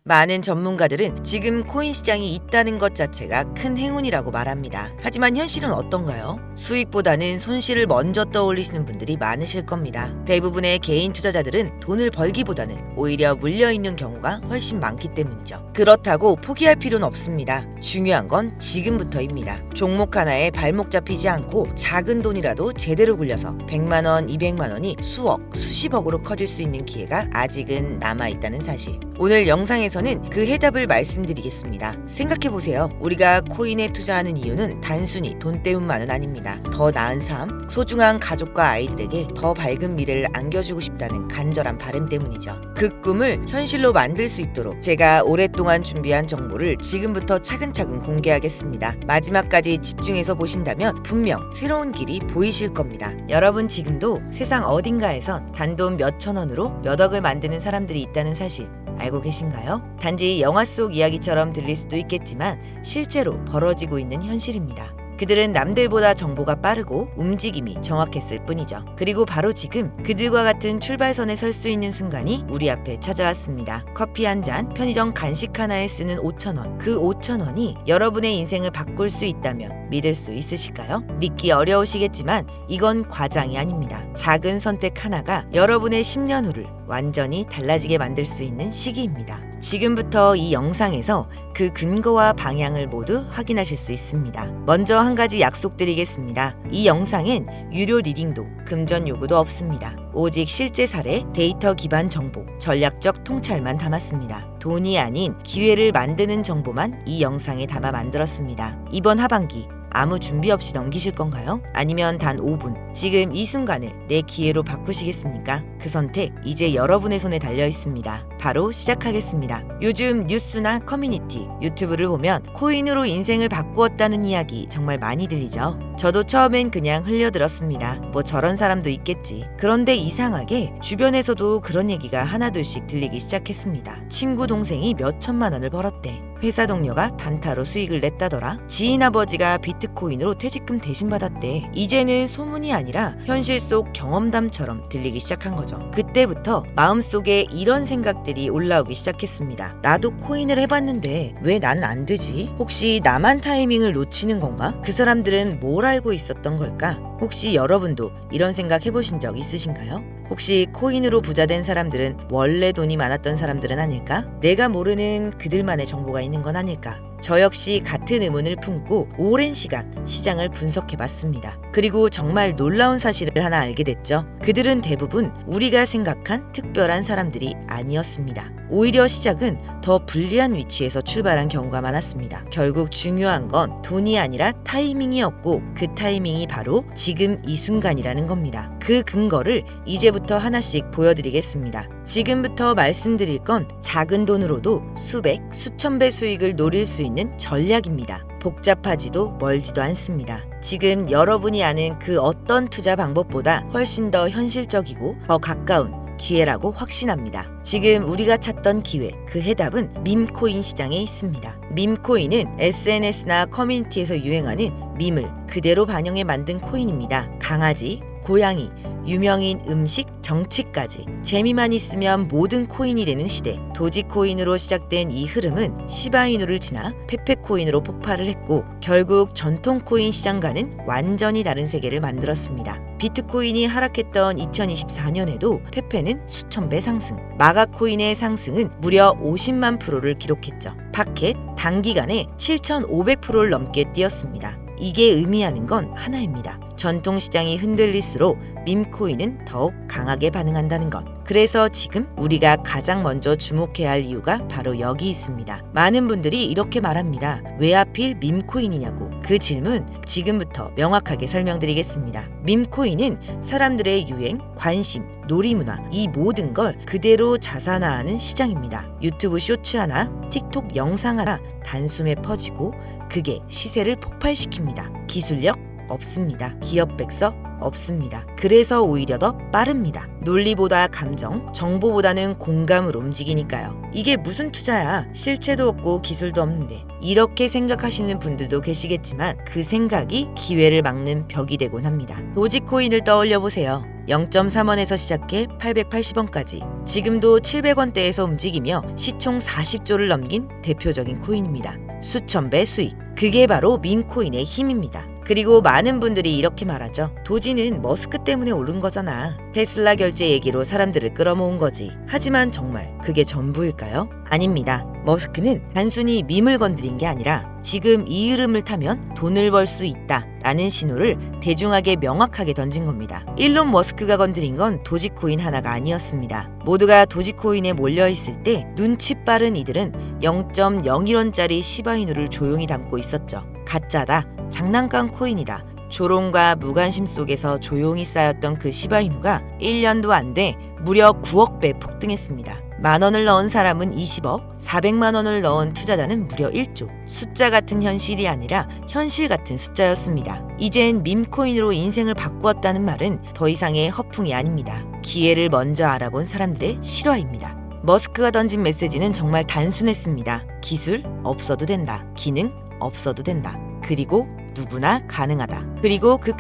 많은 전문가들은 지금 코인 시장이 있다는 것 자체가 큰 행운이라고 말합니다. 하지만 현실은 어떤가요? 수익보다는 손실을 먼저 떠올리시는 분들이 많으실 겁니다. 대부분의 개인 투자자들은 돈을 벌기보다는 오히려 물려있는 경우가 훨씬 많기 때문이죠. 그렇다고 포기할 필요는 없습니다. 중요한 건 지금부터입니다. 종목 하나에 발목 잡히지 않고 작은 돈이라도 제대로 굴려서 100만 원, 200만 원이 수억, 수십억으로 커질 수 있는 기회가 아직은 남아있다는 사실. 오늘 영상에서는 그 해답을 말씀드리겠습니다. 생각해보세요. 우리가 코인에 투자하는 이유는 단순히 돈 때문만은 아닙니다. 더 나은 삶, 소중한 가족과 아이들에게 더 밝은 미래를 안겨주고 싶다는 간절한 바람 때문이죠. 그 꿈을 현실로 만들 수 있도록 제가 오랫동안 준비한 정보를 지금부터 차근차근 공개하겠습니다. 마지막까지 집중해서 보신다면 분명 새로운 길이 보이실 겁니다. 여러분 지금도 세상 어딘가에선 단돈 몇천 원으로 몇 억을 만드는 사람들이 있다는 사실 알고 계신가요? 단지 영화 속 이야기처럼 들릴 수도 있겠지만 실제로 벌어지고 있는 현실입니다. 그들은 남들보다 정보가 빠르고 움직임이 정확했을 뿐이죠. 그리고 바로 지금 그들과 같은 출발선에 설 수 있는 순간이 우리 앞에 찾아왔습니다. 커피 한 잔, 편의점 간식 하나에 쓰는 5,000원. 그 5,000원이 여러분의 인생을 바꿀 수 있다면 믿을 수 있으실까요? 믿기 어려우시겠지만 이건 과장이 아닙니다. 작은 선택 하나가 여러분의 10년 후를 완전히 달라지게 만들 수 있는 시기입니다. 지금부터 이 영상에서 그 근거와 방향을 모두 확인하실 수 있습니다. 먼저 한 가지 약속드리겠습니다. 이 영상엔 유료 리딩도 금전 요구도 없습니다. 오직 실제 사례, 데이터 기반 정보, 전략적 통찰만 담았습니다. 돈이 아닌 기회를 만드는 정보만 이 영상에 담아 만들었습니다. 이번 하반기 아무 준비 없이 넘기실 건가요? 아니면 단 5분, 지금 이 순간을 내 기회로 바꾸시겠습니까? 그 선택 이제 여러분의 손에 달려 있습니다. 바로 시작하겠습니다. 요즘 뉴스나 커뮤니티, 유튜브를 보면 코인으로 인생을 바꾸었다는 이야기 정말 많이 들리죠? 저도 처음엔 그냥 흘려들었습니다. 뭐 저런 사람도 있겠지. 그런데 이상하게 주변에서도 그런 얘기가 하나둘씩 들리기 시작했습니다. 친구 동생이 몇 천만 원을 벌었대. 회사 동료가 단타로 수익을 냈다더라. 지인 아버지가 비트코인으로 퇴직금 대신 받았대. 이제는 소문이 아니라 현실 속 경험담처럼 들리기 시작한 거죠. 그때부터 마음속에 이런 생각들이 올라오기 시작했습니다. 나도 코인을 해봤는데 왜 나는 안 되지? 혹시 나만 타이밍을 놓치는 건가? 그 사람들은 뭘 알고 있었던 걸까? 혹시 여러분도 이런 생각 해보신 적 있으신가요? 혹시 코인으로 부자된 사람들은 원래 돈이 많았던 사람들은 아닐까? 내가 모르는 그들만의 정보가 있는 건 아닐까? 저 역시 같은 의문을 품고 오랜 시간 시장을 분석해봤습니다. 그리고 정말 놀라운 사실을 하나 알게 됐죠. 그들은 대부분 우리가 생각한 특별한 사람들이 아니었습니다. 오히려 시작은 더 불리한 위치에서 출발한 경우가 많았습니다. 결국 중요한 건 돈이 아니라 타이밍이었고 그 타이밍이 바로 지금 이 순간이라는 겁니다. 그 근거를 이제부터 하나씩 보여드리겠습니다. 지금부터 말씀드릴 건 작은 돈으로도 수백, 수천 배 수익을 노릴 수 있는 전략입니다. 복잡하지도 멀지도 않습니다. 지금 여러분이 아는 그 어떤 투자 방법보다 훨씬 더 현실적이고 더 가까운 기회라고 확신합니다. 지금 우리가 찾던 기회, 그 해답은 밈코인 시장에 있습니다. 밈코인은 SNS나 커뮤니티에서 유행하는 밈을 그대로 반영해 만든 코인입니다. 강아지, 고양이, 유명인 음식, 정치까지 재미만 있으면 모든 코인이 되는 시대. 도지코인으로 시작된 이 흐름은 시바이누를 지나 페페코인으로 폭발을 했고 결국 전통 코인 시장과는 완전히 다른 세계를 만들었습니다. 비트코인이 하락했던 2024년에도 페페는 수천 배 상승, 마가코인의 상승은 무려 50만 프로를 기록했죠. 파켓 단기간에 7,500%를 넘게 뛰었습니다. 이게 의미하는 건 하나입니다. 전통시장이 흔들릴수록 밈코인은 더욱 강하게 반응한다는 것. 그래서 지금 우리가 가장 먼저 주목해야 할 이유가 바로 여기 있습니다. 많은 분들이 이렇게 말합니다. 왜 하필 밈코인이냐고. 그 질문 지금부터 명확하게 설명드리겠습니다. 밈코인은 사람들의 유행, 관심, 놀이문화 이 모든 걸 그대로 자산화하는 시장입니다. 유튜브 쇼츠 하나, 틱톡 영상 하나 단숨에 퍼지고 그게 시세를 폭발시킵니다. 기술력 없습니다. 기업 백서 없습니다. 그래서 오히려 더 빠릅니다. 논리보다 감정, 정보보다는 공감으로 움직이니까요. 이게 무슨 투자야? 실체도 없고 기술도 없는데. 이렇게 생각하시는 분들도 계시겠지만 그 생각이 기회를 막는 벽이 되곤 합니다. 도지코인을 떠올려 보세요. 0.3원에서 시작해 880원까지 지금도 700원대에서 움직이며 시총 40조를 넘긴 대표적인 코인입니다. 수천 배 수익. 그게 바로 밈코인의 힘입니다. 그리고 많은 분들이 이렇게 말하죠. 도지는 머스크 때문에 오른 거잖아. 테슬라 결제 얘기로 사람들을 끌어모은 거지. 하지만 정말 그게 전부일까요? 아닙니다. 머스크는 단순히 밈을 건드린 게 아니라 지금 이 흐름을 타면 돈을 벌 수 있다 라는 신호를 대중에게 명확하게 던진 겁니다. 일론 머스크가 건드린 건 도지코인 하나가 아니었습니다. 모두가 도지코인에 몰려있을 때 눈치 빠른 이들은 0.01원짜리 시바이누를 조용히 담고 있었죠. 가짜다. 장난감 코인이다. 조롱과 무관심 속에서 조용히 쌓였던 그 시바이누가 1년도 안 돼 무려 9억 배 폭등했습니다. 10,000원을 넣은 사람은 20억, 400만 원을 넣은 투자자는 무려 1조. 숫자 같은 현실이 아니라 현실 같은 숫자였습니다. 이젠 밈코인으로 인생을 바꾸었다는 말은 더 이상의 허풍이 아닙니다. 기회를 먼저 알아본 사람들의 실화입니다. 머스크가 던진 메시지는 정말 단순했습니다. 기술 없어도 된다. 기능 없어도 된다. 그리고 누구나 가능하다. 그리고 그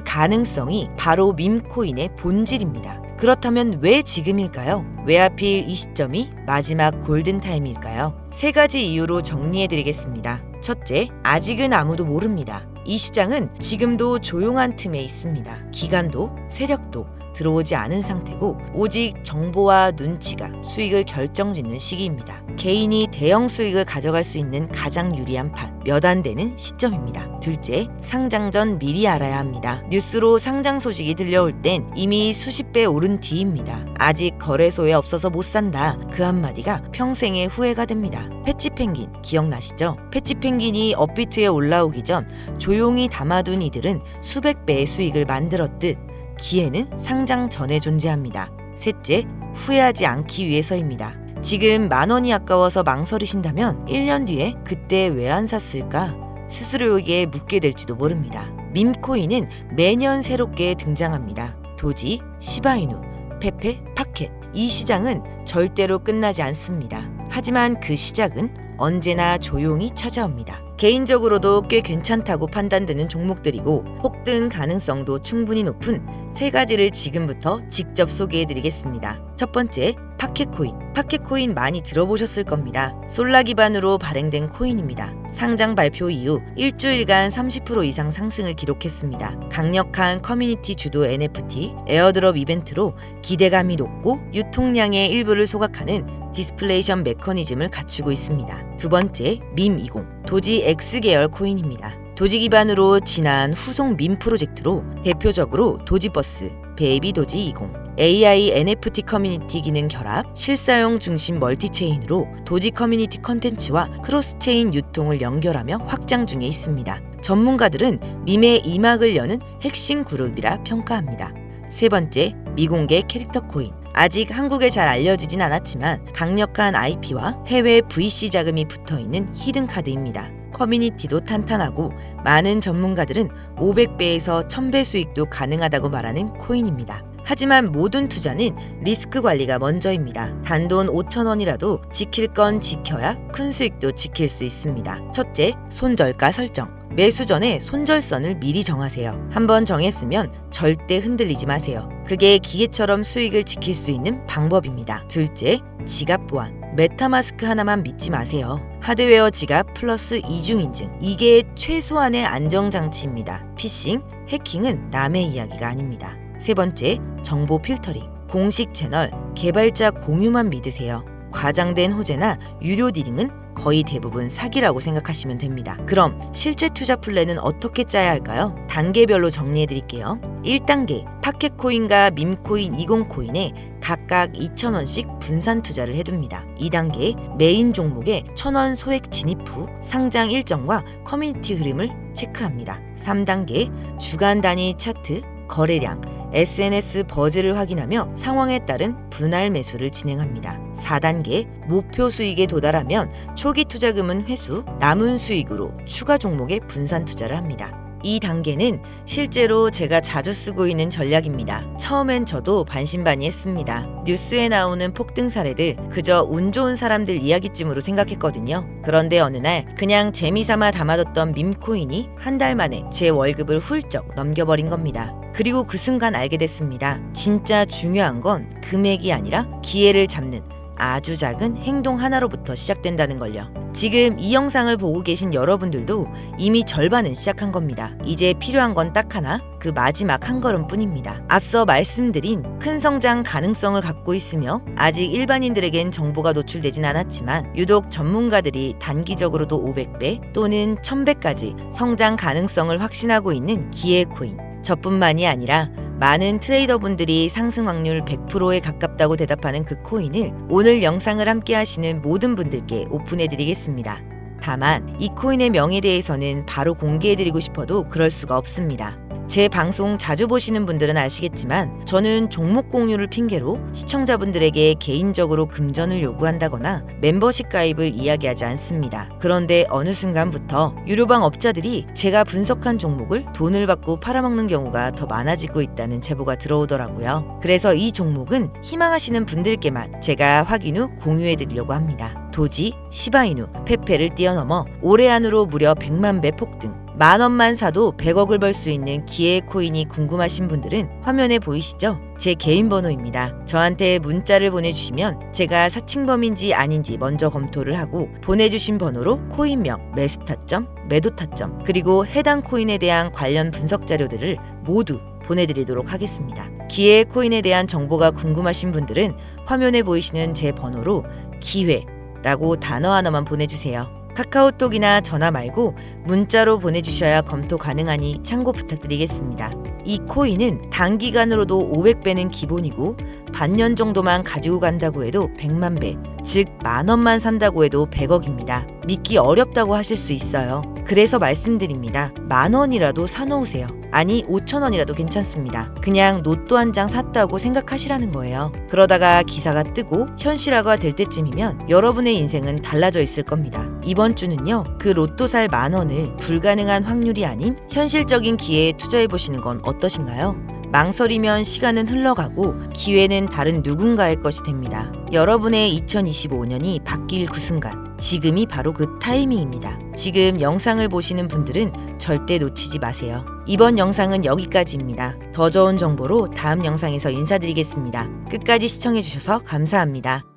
가능성이 바로 밈코인의 본질입니다. 그렇다면 왜 지금일까요? 왜 하필 이 시점이 마지막 골든타임일까요? 3가지 이유로 정리해드리겠습니다. 첫째, 아직은 아무도 모릅니다. 이 시장은 지금도 조용한 틈에 있습니다. 기관도 세력도 들어오지 않은 상태고 오직 정보와 눈치가 수익을 결정짓는 시기입니다. 개인이 대형 수익을 가져갈 수 있는 가장 유리한 판, 몇 안 되는 시점입니다. 둘째, 상장 전 미리 알아야 합니다. 뉴스로 상장 소식이 들려올 땐 이미 수십 배 오른 뒤입니다. 아직 거래소에 없어서 못 산다. 그 한마디가 평생의 후회가 됩니다. 패치펭귄 기억나시죠? 패치펭귄이 업비트에 올라오기 전 조용히 담아둔 이들은 수백 배의 수익을 만들었듯 기회는 상장 전에 존재합니다. 셋째, 후회하지 않기 위해서입니다. 지금 10,000원이 아까워서 망설이신다면 1년 뒤에 그때 왜 안 샀을까? 스스로에게 묻게 될지도 모릅니다. 밈코인은 매년 새롭게 등장합니다. 도지, 시바이누, 페페, 파켓. 이 시장은 절대로 끝나지 않습니다. 하지만 그 시작은 언제나 조용히 찾아옵니다. 개인적으로도 꽤 괜찮다고 판단되는 종목들이고 폭등 가능성도 충분히 높은 3가지를 지금부터 직접 소개해드리겠습니다. 첫 번째, 파켓코인. 파켓코인 많이 들어보셨을 겁니다. 솔라 기반으로 발행된 코인입니다. 상장 발표 이후 일주일간 30% 이상 상승을 기록했습니다. 강력한 커뮤니티 주도 NFT, 에어드롭 이벤트로 기대감이 높고 유통량의 일부를 소각하는 디스플레이션 메커니즘을 갖추고 있습니다. 두 번째, 밈20. 도지 X 계열 코인입니다. 도지 기반으로 진한 후속 밈 프로젝트로 대표적으로 도지버스, 베이비 도지 20, AI NFT 커뮤니티 기능 결합, 실사용 중심 멀티체인으로 도지 커뮤니티 컨텐츠와 크로스체인 유통을 연결하며 확장 중에 있습니다. 전문가들은 밈의 이막을 여는 핵심 그룹이라 평가합니다. 세 번째, 미공개 캐릭터 코인. 아직 한국에 잘 알려지진 않았지만 강력한 IP와 해외 VC 자금이 붙어있는 히든카드입니다. 커뮤니티도 탄탄하고 많은 전문가들은 500배에서 1000배 수익도 가능하다고 말하는 코인입니다. 하지만 모든 투자는 리스크 관리가 먼저입니다. 단돈 5,000원이라도 지킬 건 지켜야 큰 수익도 지킬 수 있습니다. 첫째, 손절가 설정. 매수 전에 손절선을 미리 정하세요. 한번 정했으면 절대 흔들리지 마세요. 그게 기계처럼 수익을 지킬 수 있는 방법입니다. 둘째, 지갑 보안. 메타마스크 하나만 믿지 마세요. 하드웨어 지갑 플러스 이중인증. 이게 최소한의 안정장치입니다. 피싱, 해킹은 남의 이야기가 아닙니다. 세 번째, 정보 필터링. 공식 채널, 개발자 공유만 믿으세요. 과장된 호재나 유료 딜링은 거의 대부분 사기라고 생각하시면 됩니다. 그럼 실제 투자 플랜은 어떻게 짜야 할까요? 단계별로 정리해드릴게요. 1단계, 파켓코인과 밈코인 20코인에 각각 2,000원씩 분산 투자를 해둡니다. 2단계, 메인 종목에 1,000원 소액 진입 후 상장 일정과 커뮤니티 흐름을 체크합니다. 3단계, 주간 단위 차트, 거래량, SNS 버즈를 확인하며 상황에 따른 분할 매수를 진행합니다. 4단계, 목표 수익에 도달하면 초기 투자금은 회수, 남은 수익으로 추가 종목에 분산 투자를 합니다. 이 단계는 실제로 제가 자주 쓰고 있는 전략입니다. 처음엔 저도 반신반의했습니다. 뉴스에 나오는 폭등 사례들 그저 운 좋은 사람들 이야기쯤으로 생각했거든요. 그런데 어느 날 그냥 재미삼아 담아뒀던 밈코인이 한 달 만에 제 월급을 훌쩍 넘겨버린 겁니다. 그리고 그 순간 알게 됐습니다. 진짜 중요한 건 금액이 아니라 기회를 잡는 아주 작은 행동 하나로부터 시작된다는 걸요. 지금 이 영상을 보고 계신 여러분들도 이미 절반은 시작한 겁니다. 이제 필요한 건 딱 하나, 그 마지막 한 걸음뿐입니다. 앞서 말씀드린 큰 성장 가능성을 갖고 있으며 아직 일반인들에겐 정보가 노출되진 않았지만 유독 전문가들이 단기적으로도 500배 또는 1000배까지 성장 가능성을 확신하고 있는 기회 코인. 저뿐만이 아니라 많은 트레이더분들이 상승 확률 100%에 가깝다고 대답하는 그 코인을 오늘 영상을 함께 하시는 모든 분들께 오픈해드리겠습니다. 다만 이 코인의 명에 대해서는 바로 공개해드리고 싶어도 그럴 수가 없습니다. 제 방송 자주 보시는 분들은 아시겠지만 저는 종목 공유를 핑계로 시청자분들에게 개인적으로 금전을 요구한다거나 멤버십 가입을 이야기하지 않습니다. 그런데 어느 순간부터 유료방 업자들이 제가 분석한 종목을 돈을 받고 팔아먹는 경우가 더 많아지고 있다는 제보가 들어오더라고요. 그래서 이 종목은 희망하시는 분들께만 제가 확인 후 공유해드리려고 합니다. 도지, 시바이누, 페페를 뛰어넘어 올해 안으로 무려 100만 배 폭등. 10,000원만 사도 100억을 벌 수 있는 기회 코인이 궁금하신 분들은 화면에 보이시죠? 제 개인 번호입니다. 저한테 문자를 보내주시면 제가 사칭범인지 아닌지 먼저 검토를 하고 보내주신 번호로 코인명, 매수 타점, 매도 타점, 그리고 해당 코인에 대한 관련 분석 자료들을 모두 보내드리도록 하겠습니다. 기회 코인에 대한 정보가 궁금하신 분들은 화면에 보이시는 제 번호로 기회라고 단어 하나만 보내주세요. 카카오톡이나 전화 말고 문자로 보내주셔야 검토 가능하니 참고 부탁드리겠습니다. 이 코인은 단기간으로도 500배는 기본이고 반년 정도만 가지고 간다고 해도 100만 배, 즉 10,000원만 산다고 해도 100억입니다. 믿기 어렵다고 하실 수 있어요. 그래서 말씀드립니다. 10,000원이라도 사놓으세요. 아니 5,000원이라도 괜찮습니다. 그냥 로또 한 장 샀다고 생각하시라는 거예요. 그러다가 기사가 뜨고 현실화가 될 때쯤이면 여러분의 인생은 달라져 있을 겁니다. 이번 주는요, 그 로또 살 10,000원을 불가능한 확률이 아닌 현실적인 기회에 투자해보시는 건 어떠신가요? 망설이면 시간은 흘러가고 기회는 다른 누군가의 것이 됩니다. 여러분의 2025년이 바뀔 그 순간, 지금이 바로 그 타이밍입니다. 지금 영상을 보시는 분들은 절대 놓치지 마세요. 이번 영상은 여기까지입니다. 더 좋은 정보로 다음 영상에서 인사드리겠습니다. 끝까지 시청해주셔서 감사합니다.